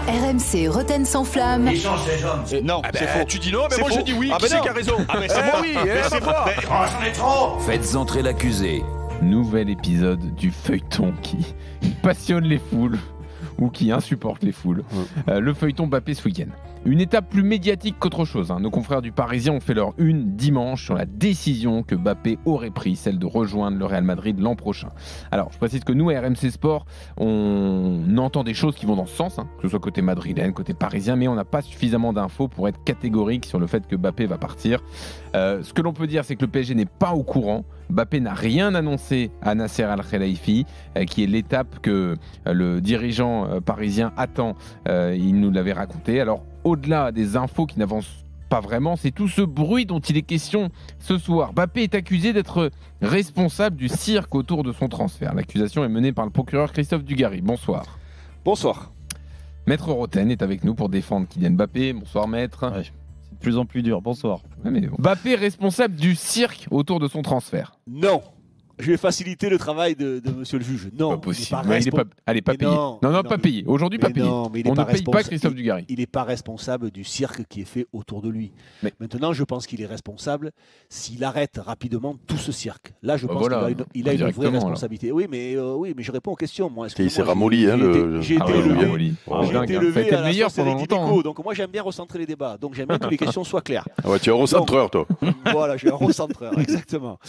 RMC Roten sans flamme. Échange les hommes. Non, c'est faux. Tu dis non, mais C'est moi faux. je dis oui. Ah Qui ben c'est non. qui a raison? Ah ben c'est moi, oui, c'est moi. Mais j'en ai trop. Faites entrer l'accusé. Nouvel épisode du feuilleton qui passionne les foules ou qui insupporte les foules. Le feuilleton Mbappé ce week-end. Une étape plus médiatique qu'autre chose. Nos confrères du Parisien ont fait leur une dimanche sur la décision que Mbappé aurait prise, celle de rejoindre le Real Madrid l'an prochain. Alors, je précise que nous, à RMC Sport, on entend des choses qui vont dans ce sens, que ce soit côté madrilène, côté parisien, mais on n'a pas suffisamment d'infos pour être catégorique sur le fait que Mbappé va partir. Ce que l'on peut dire, c'est que le PSG n'est pas au courant. Mbappé n'a rien annoncé à Nasser Al-Khelaifi, qui est l'étape que le dirigeant parisien attend. Il nous l'avait raconté. Alors, au-delà des infos qui n'avancent pas vraiment, c'est tout ce bruit dont il est question ce soir. Mbappé est accusé d'être responsable du cirque autour de son transfert. L'accusation est menée par le procureur Christophe Dugarry. Bonsoir. Bonsoir. Maître Roten est avec nous pour défendre Kylian Mbappé. Bonsoir maître. Ouais, c'est de plus en plus dur. Bonsoir. Ouais, mais bon. Mbappé est responsable du cirque autour de son transfert. Non. Je vais faciliter le travail de monsieur le juge. Non. Pas possible. Il n'est pas Elle n'est pas Mais payée. non, Non, mais pas non, payée. Aujourd'hui, pas payée. non, mais il est On ne pas paye pas Christophe Dugarry. Il n'est pas responsable du cirque qui est fait autour de lui. Mais- Maintenant, je pense qu'il est responsable s'il arrête rapidement tout ce cirque. Là, je pense voilà, qu'il a une vraie indirectement, alors. responsabilité. Oui, mais je réponds aux questions. Moi, Il s'est excusez-moi, ramolli. j'ai été Ah ouais, élevé. Ramolli. J'ai Dingue, été hein. élevé Ça a été à le la meilleur sauce des pendant longtemps. Dimeco. Donc moi, j'aime bien recentrer les débats. Donc j'aime bien que les questions soient claires. Ah ouais, tu es un recentreur, toi. Voilà, je suis un recentreur, exactement.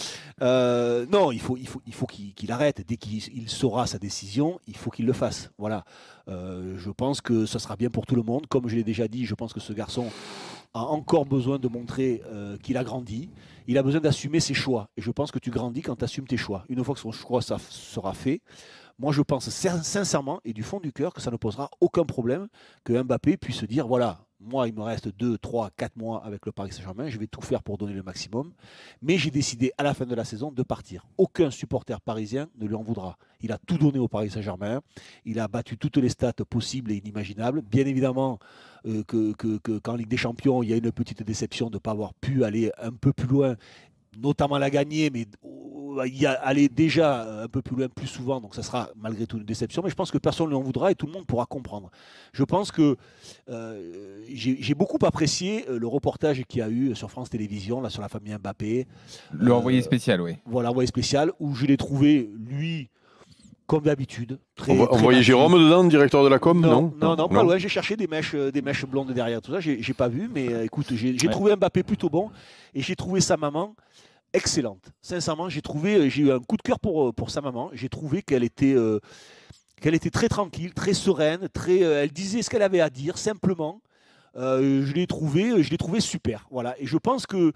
Non, il faut qu'il arrête. Dès qu'il saura sa décision, il faut qu'il le fasse. Voilà. Je pense que ça sera bien pour tout le monde. Comme je l'ai déjà dit, je pense que ce garçon a encore besoin de montrer qu'il a grandi. Il a besoin d'assumer ses choix. Et je pense que tu grandis quand tu assumes tes choix. Une fois que son choix ça sera fait, moi je pense sincèrement et du fond du cœur que ça ne posera aucun problème que Mbappé puisse se dire voilà, moi il me reste 2, 3, 4 mois avec le Paris Saint-Germain, je vais tout faire pour donner le maximum. Mais j'ai décidé à la fin de la saison de partir. Aucun supporter parisien ne lui en voudra. Il a tout donné au Paris Saint-Germain. Il a battu toutes les stats possibles et inimaginables. Bien évidemment qu'en Ligue des Champions, il y a une petite déception de ne pas avoir pu aller un peu plus loin, notamment la gagner, mais y aller déjà un peu plus loin, plus souvent, donc ça sera malgré tout une déception, mais je pense que personne ne lui en voudra et tout le monde pourra comprendre. Je pense que j'ai beaucoup apprécié le reportage qu'il y a eu sur France Télévisions, là, sur la famille Mbappé. Le envoyé spécial, oui. Voilà, envoyé spécial, où je l'ai trouvé, lui, comme d'habitude. On voyait mature. Jérôme dedans, directeur de la com, Non, pas loin. J'ai cherché des mèches blondes derrière tout ça. J'ai pas vu, mais écoute, j'ai trouvé Mbappé plutôt bon et j'ai trouvé sa maman excellente. Sincèrement, j'ai eu un coup de cœur pour sa maman. J'ai trouvé qu'elle était très tranquille, très sereine, elle disait ce qu'elle avait à dire simplement. Je l'ai trouvé super. Voilà. Et je pense que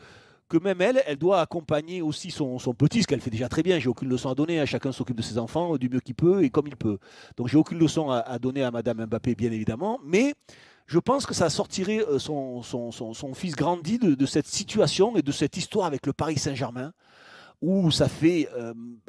même elle doit accompagner aussi son petit, ce qu'elle fait déjà très bien. J'ai aucune leçon à donner. Chacun s'occupe de ses enfants du mieux qu'il peut et comme il peut. Donc j'ai aucune leçon à donner à Madame Mbappé, bien évidemment. Mais je pense que ça sortirait son fils grandi de cette situation et de cette histoire avec le Paris Saint-Germain, où ça fait,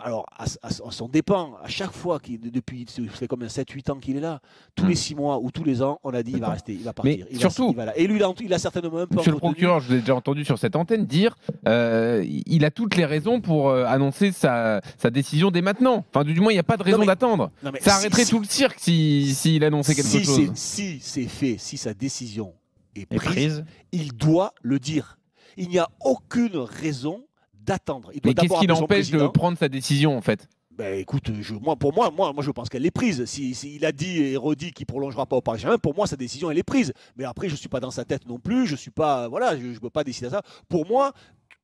alors à son dépend, à chaque fois, depuis ça fait comme 7-8 ans qu'il est là, tous les 6 mois ou tous les ans, on a dit il va rester, il va partir. Mais surtout, et lui, il a certainement un peu Monsieur le entretenu. procureur, je vous ai déjà entendu sur cette antenne dire il a toutes les raisons pour annoncer sa décision dès maintenant. Enfin, du moins, il n'y a pas de raison d'attendre. Non, mais Ça arrêterait tout le cirque s'il annonçait quelque chose. Si c'est fait, si sa décision est Et prise, il doit le dire. Il n'y a aucune raison d'attendre. Il doit Mais qu'est-ce d'abord qui appeler son l'empêche de président. prendre sa décision, en fait? Ben écoute, pour moi, je pense qu'elle est prise. Il a dit et redit qu'il ne prolongera pas au Paris Saint-Germain, pour moi, sa décision, elle est prise. Mais après, je ne suis pas dans sa tête non plus. Je suis pas, voilà, je ne peux pas décider ça. Pour moi,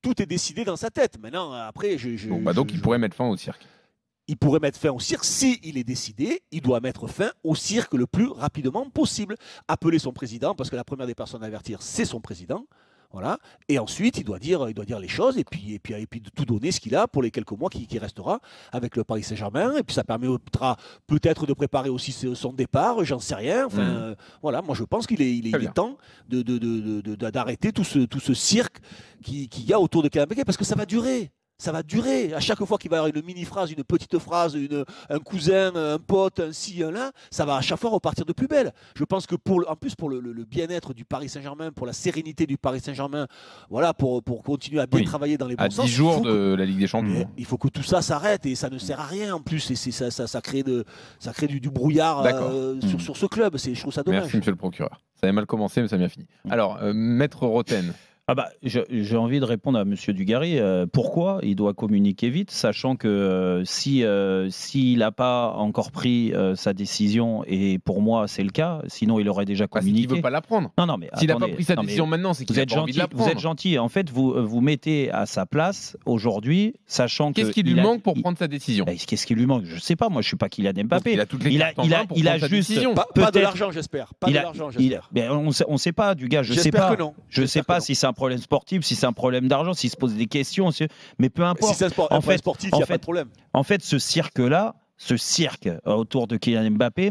tout est décidé dans sa tête. Maintenant, après, Donc, il pourrait mettre fin au cirque. Il pourrait mettre fin au cirque. S'il est décidé, il doit mettre fin au cirque le plus rapidement possible. Appeler son président, parce que la première des personnes à avertir, c'est son président. Voilà. Et ensuite, il doit dire les choses et puis de tout donner ce qu'il a pour les quelques mois qui restera avec le Paris Saint-Germain. Et puis ça permettra peut-être de préparer aussi son départ, j'en sais rien. Enfin, voilà, moi je pense qu'il est temps d'arrêter tout ce cirque qu'il y a autour de Kylian Mbappé parce que ça va durer. Ça va durer. À chaque fois qu'il va y avoir une mini-phrase, une petite phrase, un cousin, un pote, un ci, un là, ça va à chaque fois repartir de plus belle. Je pense que pour le bien-être du Paris Saint-Germain, pour la sérénité du Paris Saint-Germain, voilà, pour continuer à bien travailler dans les bons sens. À 10 jours de la Ligue des Champions. Il faut que tout ça s'arrête et ça ne sert à rien en plus. Et ça crée du brouillard sur ce club. Je trouve ça dommage. Merci, monsieur le procureur. Ça avait mal commencé, mais ça a bien fini. Alors, Maître Roten. J'ai envie de répondre à Monsieur Dugarry. Pourquoi il doit communiquer vite, sachant que s'il n'a pas encore pris sa décision, et pour moi c'est le cas, sinon il aurait déjà communiqué. Il ne veut pas la prendre. Non, mais s'il n'a pas pris sa décision maintenant, c'est qu'il a pas envie de la prendre. Vous êtes gentil. En fait, vous mettez à sa place aujourd'hui, sachant que qu'est-ce qui lui manque pour prendre sa décision? Qu'est-ce qui lui manque? Je ne sais pas. Moi, je suis pas Kylian Mbappé. Il a toutes les cartes en main pour prendre sa décision. Pas de l'argent, j'espère. Pas de l'argent, j'espère. On ne sait pas, du gars. Je sais pas. Je sais pas si c'est un problème sportif, si c'est un problème d'argent, s'il se pose des questions, mais peu importe. Si c'est un problème sportif, il n'y a pas de problème. En fait, ce cirque autour de Kylian Mbappé,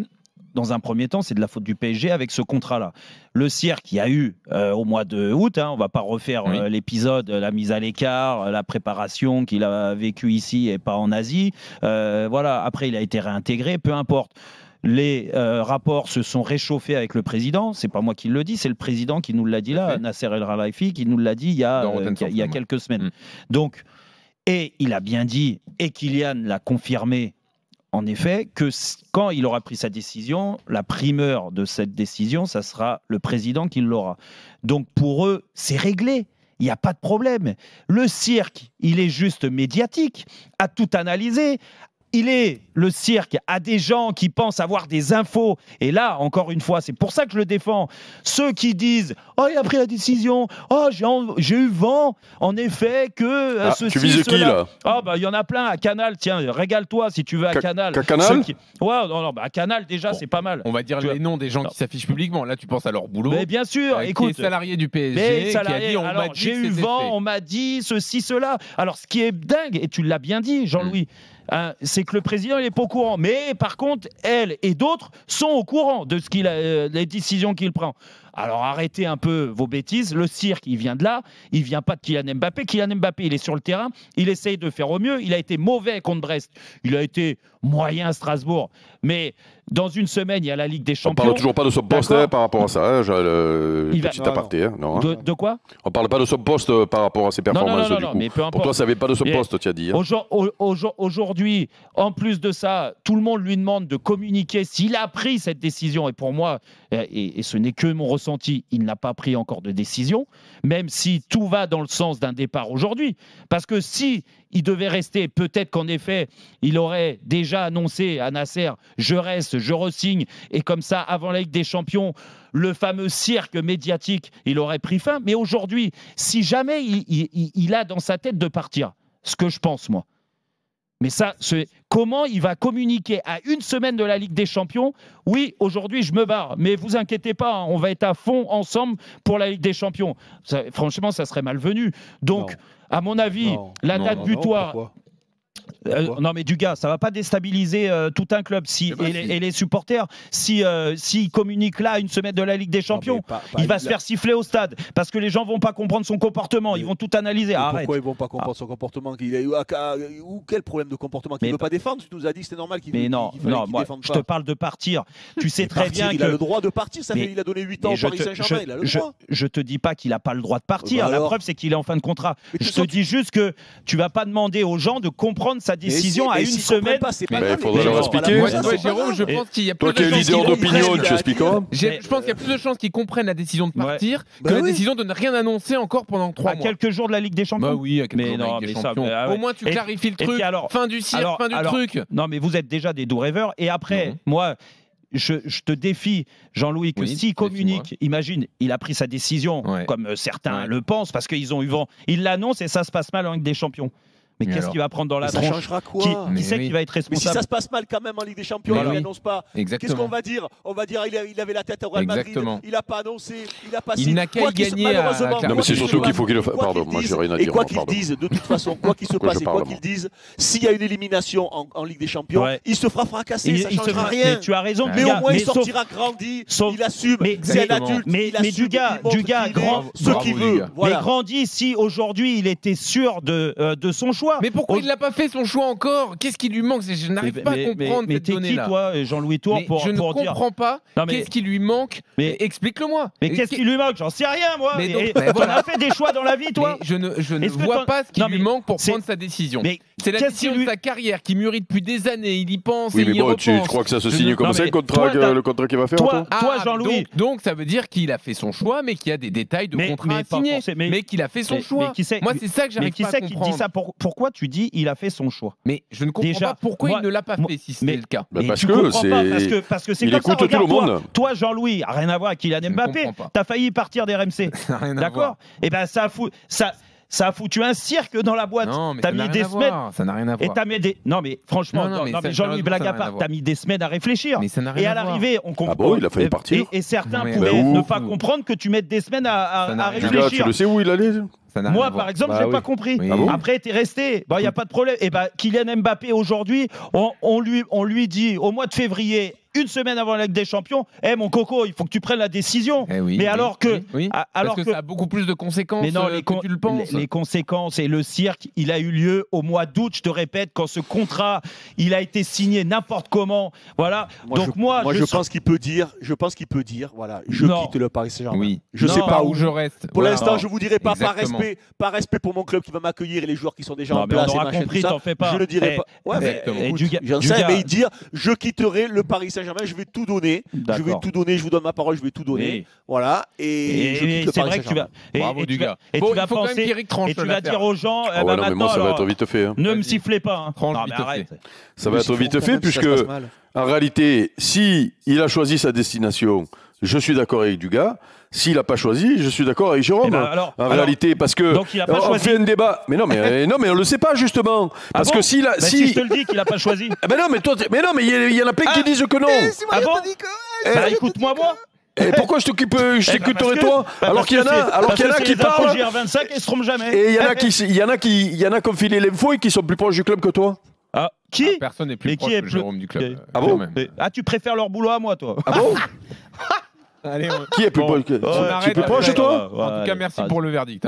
dans un premier temps, c'est de la faute du PSG avec ce contrat-là. Le cirque qu'il y a eu au mois de août, on ne va pas refaire l'épisode, la mise à l'écart, la préparation qu'il a vécue ici et pas en Asie. Voilà. Après, il a été réintégré, peu importe. Les rapports se sont réchauffés avec le président. C'est pas moi qui le dis, c'est le président qui nous l'a dit là, Nasser El Khelaifi, qui nous l'a dit il y a quelques semaines. Donc, et il a bien dit, et Kylian l'a confirmé, en effet, que quand il aura pris sa décision, la primeur de cette décision, ça sera le président qui l'aura. Donc pour eux, c'est réglé. Il n'y a pas de problème. Le cirque, il est juste médiatique, à tout analyser. Le cirque a des gens qui pensent avoir des infos. Et là, encore une fois, c'est pour ça que je le défends. Ceux qui disent « Oh, il a pris la décision. Oh, j'ai eu vent, en effet, que ceci, tu vises qui, là? Ah, il y en a plein à Canal. Tiens, régale-toi si tu veux à Canal. Canal Ouais, non, à Canal, déjà, c'est pas mal. On va dire les noms des gens qui s'affichent publiquement. Là, tu penses à leur boulot. Mais bien sûr, écoute. Qui est salarié du PSG, qui a dit « J'ai eu vent, on m'a dit ceci, cela. » Alors, ce qui est dingue, et tu l'as bien dit, Jean-Louis, c'est que le président, il n'est pas au courant. Mais par contre, elle et d'autres sont au courant de les décisions qu'il prend. Alors arrêtez un peu vos bêtises. Le cirque, il vient de là. Il ne vient pas de Kylian Mbappé. Kylian Mbappé, il est sur le terrain. Il essaye de faire au mieux. Il a été mauvais contre Brest. Il a été moyen à Strasbourg. Mais dans une semaine, il y a la Ligue des Champions. On ne parle toujours pas de son poste par rapport à ça. Petit aparté. Non. De quoi? On ne parle pas de son poste par rapport à ses performances. Non, mais peu importe. Pour toi, ça n'avait pas de son poste, tu as dit. Aujourd'hui, en plus de ça, tout le monde lui demande de communiquer s'il a pris cette décision. Et pour moi, et ce n'est que mon ressenti, il n'a pas pris encore de décision, même si tout va dans le sens d'un départ aujourd'hui. Parce que si il devait rester, peut-être qu'en effet, il aurait déjà annoncé à Nasser « je reste, je re-signe », et comme ça, avant la Ligue des Champions, le fameux cirque médiatique, il aurait pris fin. Mais aujourd'hui, si jamais il a dans sa tête de partir, ce que je pense, moi, mais ça, comment il va communiquer à une semaine de la Ligue des Champions? Oui, aujourd'hui, je me barre, mais vous inquiétez pas, on va être à fond ensemble pour la Ligue des Champions. Franchement, ça serait malvenu. Donc, à mon avis, la date butoir... non mais du gars, ça va pas déstabiliser tout un club et les supporters s'il communique là une semaine de la Ligue des Champions, il va se faire siffler au stade parce que les gens vont pas comprendre son comportement, ils vont tout analyser. Pourquoi ils vont pas comprendre son comportement? Ou quel problème de comportement? Qu'il ne veut pas défendre? Tu nous as dit que c'était normal qu'il défende pas. Moi, je te parle de partir. Tu sais très bien qu'il a le droit de partir. Il a donné 8 ans au Paris Saint-Germain. Il a le droit. Je te dis pas qu'il a pas le droit de partir. La preuve, c'est qu'il est en fin de contrat. Je te dis juste que tu vas pas demander aux gens de comprendre sa décision à une semaine. Il faudrait leur expliquer. Jérôme, je pense qu'il y a plus Toi qui es leader d'opinion, tu expliqueras. Je pense qu'il y a plus de chances qu'ils comprennent la décision de partir que la décision de ne rien annoncer encore pendant 3 mois. À quelques jours de la Ligue des Champions. Bah oui, à quelques jours de la Ligue des Champions. Au moins, tu clarifies le truc. Fin du cirque, fin du truc. Non, mais vous êtes déjà des doux rêveurs. Et après, moi... Je te défie, Jean-Louis, que s'il communique, imagine, il a pris sa décision, comme certains le pensent, parce qu'ils ont eu vent. Il l'annonce et ça se passe mal en Ligue des Champions. Mais qu'est-ce qu'il va prendre dans la tronche? Ça changera quoi? Qui c'est qui va être responsable? Mais si ça se passe mal quand même en Ligue des Champions, il n'annonce pas. Qu'est-ce qu'on va dire? On va dire il avait la tête au Real Madrid, il n'a pas annoncé, il n'a pas signé. Il n'a qu'à y gagner. Non, mais c'est surtout qu'il faut qu'il le fasse. Pardon, moi j'ai rien à dire. Et quoi qu'ils disent, de toute façon, quoi qu'il se passe et quoi qu'ils disent, s'il y a une élimination en Ligue des Champions, il se fera fracasser, ça ne changera rien. Mais tu as raison. Mais au moins il sortira grandi, il assume, c'est un adulte. Mais du gars, grand, ce qu'il veut. Mais grandi si aujourd'hui il était sûr de son choix. choix. Mais pourquoi il l'a pas fait son choix encore? Qu'est-ce qui lui manque? Je n'arrive pas à comprendre cette donnée-là. Mais t'es qui, toi, Jean-Louis Tour, pour dire... Je ne comprends pas. Qu'est-ce qui lui manque? Explique-le-moi. Mais qu'est-ce qui lui manque? J'en sais rien, moi. Mais on a fait des choix dans la vie, toi. Je ne vois pas ce qui lui manque pour prendre sa décision. C'est la décision de sa carrière qui mûrit depuis des années. Il y pense et il y repense. Tu crois que ça se signe comme ça, le contrat qu'il va faire? Toi, Jean-Louis. Donc ça veut dire qu'il a fait son choix, mais qu'il y a des détails de contrat à signer. Mais qu'il a fait son choix. Moi, c'est ça que j'arrive pas à comprendre. Mais qui c'est qui dit ça? Pourquoi tu dis il a fait son choix? Mais je ne comprends pas pourquoi il ne l'a pas fait si c'était le cas. Parce que c'est comme ça. Il écoute tout le monde. Toi, Jean-Louis, rien à voir avec Kylian Mbappé. T'as failli partir des RMC. D'accord? Et ben ça a foutu un cirque dans la boîte. T'as mis des semaines. Ça n'a rien à voir. Et t'as mis des. Non mais franchement, Jean-Louis, blague à part, t'as mis des semaines à réfléchir. Mais ça n'a rien et à à l'arrivée, on comprend. Ah bon, il a failli partir. Et certains pouvaient ne pas comprendre que tu mettes des semaines à réfléchir. Tu le sais où il allait? Moi, par exemple, j'ai pas compris. Après, t'es resté. Il y a pas de problème. Et Kylian Mbappé aujourd'hui, on lui dit au mois de février. Une semaine avant la Ligue des Champions, mon coco, il faut que tu prennes la décision. Mais alors que, parce que ça a beaucoup plus de conséquences que tu le penses. Les conséquences et le cirque, il a eu lieu au mois d'août. Je te répète, quand ce contrat, il a été signé n'importe comment. Voilà. Je pense qu'il peut dire, voilà, je quitte le Paris Saint-Germain. Oui. Je sais pas où je reste. Pour l'instant, je vous dirai pas par respect pour mon club qui va m'accueillir et les joueurs qui sont déjà en place. On aura compris, t'en fais pas. Je le dirai pas. J'en sais, mais dire, je quitterai le Paris Saint-Germain. Je vais tout donner. Je vous donne ma parole, je vais tout donner. Voilà. Et je quitte le Paris Saint-Germain. Bravo, du gars. Et tu vas penser, et tu vas dire aux gens, maintenant, ça va être vite fait. Ne me sifflez pas. Ça va être vite fait, puisque, en réalité, si il a choisi sa destination, je suis d'accord avec Dugas. S'il n'a pas choisi, je suis d'accord avec Jérôme. En réalité, parce que donc il a pas choisi. On fait un débat. Mais non, mais on le sait pas justement. Parce que si je te le dis qu'il a pas choisi. Il y en a plein qui disent que non. Écoute-moi moi. Et pourquoi je t'écouterais toi alors qu'il y en a qui parlent. GR25 ils se trompent jamais. Et il y en a qui ont filé l'info et qui sont plus proches du club que toi. Qui? Personne n'est plus proche de Jérôme du club. Ah bon? Tu préfères leur boulot à moi, toi? Ah bon? Allez, qui est plus proche? On arrête. Tu es plus proche de toi? En tout cas, merci pour le verdict.